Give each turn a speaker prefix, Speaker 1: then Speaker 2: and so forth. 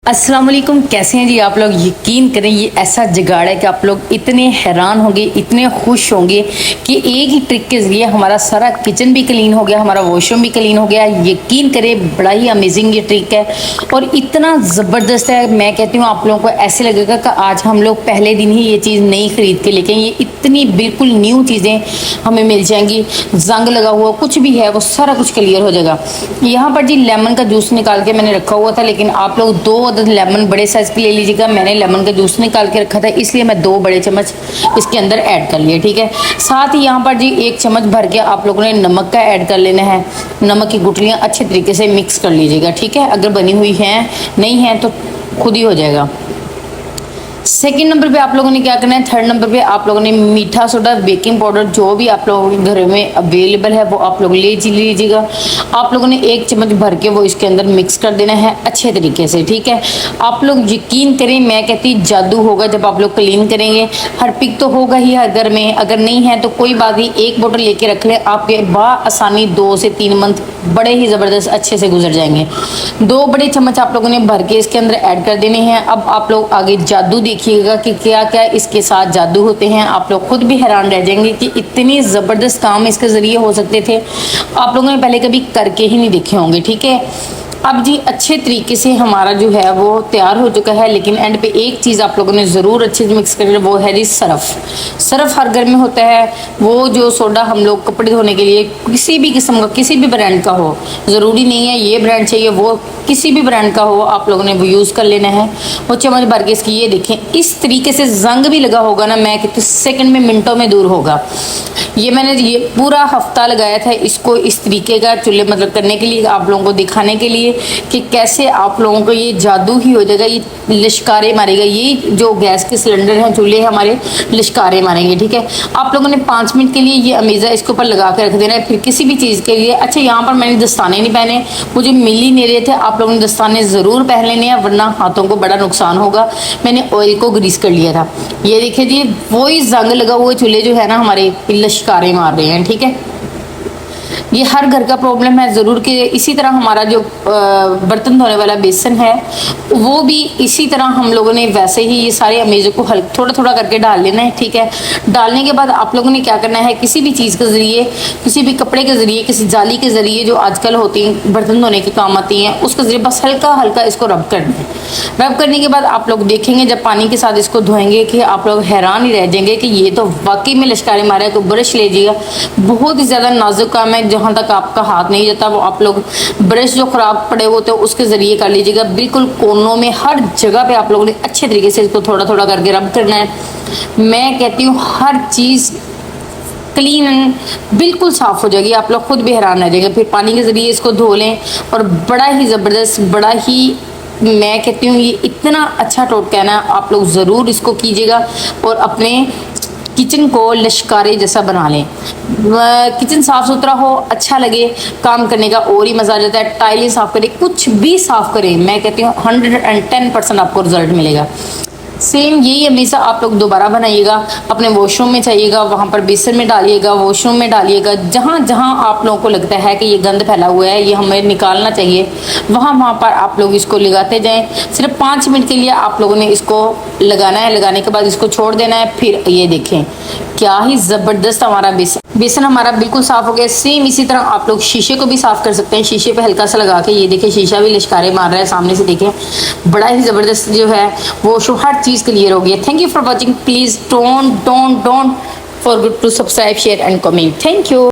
Speaker 1: अस्सलाम वालेकुम, कैसे हैं जी आप लोग। यकीन करें ये ऐसा जुगाड़ है कि आप लोग इतने हैरान होंगे, इतने खुश होंगे कि एक ही ट्रिक के ज़रिए हमारा सारा किचन भी क्लीन हो गया, हमारा वॉशरूम भी क्लीन हो गया। यकीन करें बड़ा ही अमेजिंग ये ट्रिक है और इतना ज़बरदस्त है। मैं कहती हूँ आप लोगों को ऐसे लगेगा कि आज हम लोग पहले दिन ही ये चीज़ नहीं ख़रीद के लेके, ये इतनी बिल्कुल न्यू चीज़ें हमें मिल जाएंगी। जंग लगा हुआ कुछ भी है वो सारा कुछ क्लियर हो जाएगा। यहाँ पर जी लेमन का जूस निकाल के मैंने रखा हुआ था, लेकिन आप लोग 2 लेमन बड़े साइज के ले लीजिएगा। मैंने लेमन का जूस निकाल के रखा था, इसलिए मैं 2 बड़े चम्मच इसके अंदर ऐड कर लिए। ठीक है, साथ ही यहाँ पर जी 1 चम्मच भर के आप लोगों ने नमक का ऐड कर लेना है। नमक की गुठलियाँ अच्छे तरीके से मिक्स कर लीजिएगा। ठीक है, अगर बनी हुई हैं नहीं है तो खुद ही हो जाएगा। सेकेंड नंबर पे आप लोगों ने क्या करना है, थर्ड नंबर पे आप लोगों ने मीठा सोडा, बेकिंग पाउडर जो भी आप लोगों के घर में अवेलेबल है वो आप लोग ले लीजिएगा। आप लोगों ने 1 चम्मच भर के वो इसके अंदर मिक्स कर देना है अच्छे तरीके से। ठीक है, आप लोग यकीन करें, मैं कहती जादू होगा जब आप लोग क्लीन करेंगे। हरपिक तो होगा ही हर घर में, अगर नहीं है तो कोई बात नहीं, 1 बोतल लेके रख लें, आपके आसानी 2 से 3 मंथ बड़े ही ज़बरदस्त अच्छे से गुजर जाएंगे। 2 बड़े चम्मच आप लोगों ने भर के इसके अंदर ऐड कर देने हैं। अब आप लोग आगे जादू देखिएगा कि क्या क्या इसके साथ जादू होते हैं। आप लोग खुद भी हैरान रह जाएंगे कि इतने ज़बरदस्त काम इसके ज़रिए हो सकते थे, आप लोगों ने पहले कभी करके ही नहीं देखे होंगे। ठीक है, अब जी अच्छे तरीके से हमारा जो है वो तैयार हो चुका है, लेकिन एंड पे एक चीज़ आप लोगों ने ज़रूर अच्छे से मिक्स करनी है, वो है जी सरफ़। सरफ़ हर घर में होता है, वो जो सोडा हम लोग कपड़े धोने के लिए किसी भी किस्म का, किसी भी ब्रांड का हो, ज़रूरी नहीं है ये ब्रांड चाहिए, वो किसी भी ब्रांड का हो आप लोगों ने वो यूज़ कर लेना है। वो चम्मच भर के इसकी ये देखें इस तरीके से जंग भी लगा होगा ना, मैं कहती हूँ सेकंड में मिनटों में दूर होगा। ये मैंने ये पूरा हफ्ता लगाया था इसको इस तरीके का चूल्हे मतलब करने के लिए, आप लोगों को दिखाने के लिए कि कैसे आप लोगों को ये जादू ही हो जाएगा, ये लिश्कारे मारेगा। ये जो गैस के सिलेंडर हैं, चूल्हे हमारे लिश्कारे मारेंगे। ठीक है, आप लोगों ने 5 मिनट के लिए ये अमेज़ा इसके ऊपर लगा के रख देना है। फिर किसी भी चीज़ के लिए, अच्छा यहाँ पर मैंने दस्ताने नहीं पहने, मुझे मिल ही नहीं रहे थे। आप लोगों ने दस्ताने ज़रूर पहन लेने हैं वरना हाथों को बड़ा नुकसान होगा। मैंने ऑयल को ग्रीस कर लिया था। ये देखिए जी वही जंग लगा हुआ चूल्हे जो है ना हमारे लिश्कारे मार रहे हैं। ठीक है, ये हर घर का प्रॉब्लम है ज़रूर कि इसी तरह हमारा जो बर्तन धोने वाला बेसन है वो भी इसी तरह हम लोगों ने वैसे ही ये सारे अमेज़ों को थोड़ा थोड़ा करके डाल लेना है। ठीक है, डालने के बाद आप लोगों ने क्या करना है, किसी भी चीज़ के ज़रिए, किसी भी कपड़े के ज़रिए, किसी जाली के ज़रिए जो आजकल होती हैं बर्तन धोने के काम आती हैं, उसके ज़रिए बस हल्का हल्का इसको रब करना है। रब करने के बाद आप लोग देखेंगे जब पानी के साथ इसको धोएंगे कि आप लोग हैरान ही रह जाएंगे कि ये तो वाकई में लिश्कारे मारा है। तो ब्रश लीजिएगा, बहुत ही ज़्यादा नाजुक काम है, जहाँ तक आपका हाथ नहीं जाता वो आप लोग ब्रश जो ख़राब पड़े होते हैं उसके ज़रिए कर लीजिएगा। बिल्कुल कोनों में हर जगह पे आप लोगों ने अच्छे तरीके से इसको थोड़ा थोड़ा करके रब करना है। मैं कहती हूँ हर चीज़ क्लीन बिल्कुल साफ़ हो जाएगी, आप लोग खुद भी हैरान रह जाएंगे। फिर पानी के ज़रिए इसको धो लें और बड़ा ही ज़बरदस्त, बड़ा ही, मैं कहती हूँ ये इतना अच्छा टोटका है ना, आप लोग ज़रूर इसको कीजिएगा और अपने किचन को लिश्कारे जैसा बना लें। किचन साफ़ सुथरा हो, अच्छा लगे काम करने का और ही मज़ा आ जाता है। टाइलें साफ़ करें, कुछ भी साफ़ करें, मैं कहती हूँ 110% आपको रिजल्ट मिलेगा। सेम यही हमेशा आप लोग दोबारा बनाइएगा। अपने वॉशरूम में चाहिएगा, वहाँ पर बेसन में डालिएगा, वॉशरूम में डालिएगा, जहाँ जहाँ आप लोगों को लगता है कि ये गंद फैला हुआ है, ये हमें निकालना चाहिए, वहाँ पर आप लोग इसको लगाते जाएं। सिर्फ 5 मिनट के लिए आप लोगों ने इसको लगाना है, लगाने के बाद इसको छोड़ देना है। फिर ये देखें क्या ही ज़बरदस्त हमारा बेसन हमारा बिल्कुल साफ़ हो गया। सेम इसी तरह आप लोग शीशे को भी साफ़ कर सकते हैं। शीशे पे हल्का सा लगा के, ये देखें शीशा भी लिश्कारे मार रहा है सामने से, देखें बड़ा ही ज़बरदस्त जो है वो शो हर चीज़ क्लियर हो गई है। Thank you for watching. Please don't forget to subscribe, share and comment. Thank you.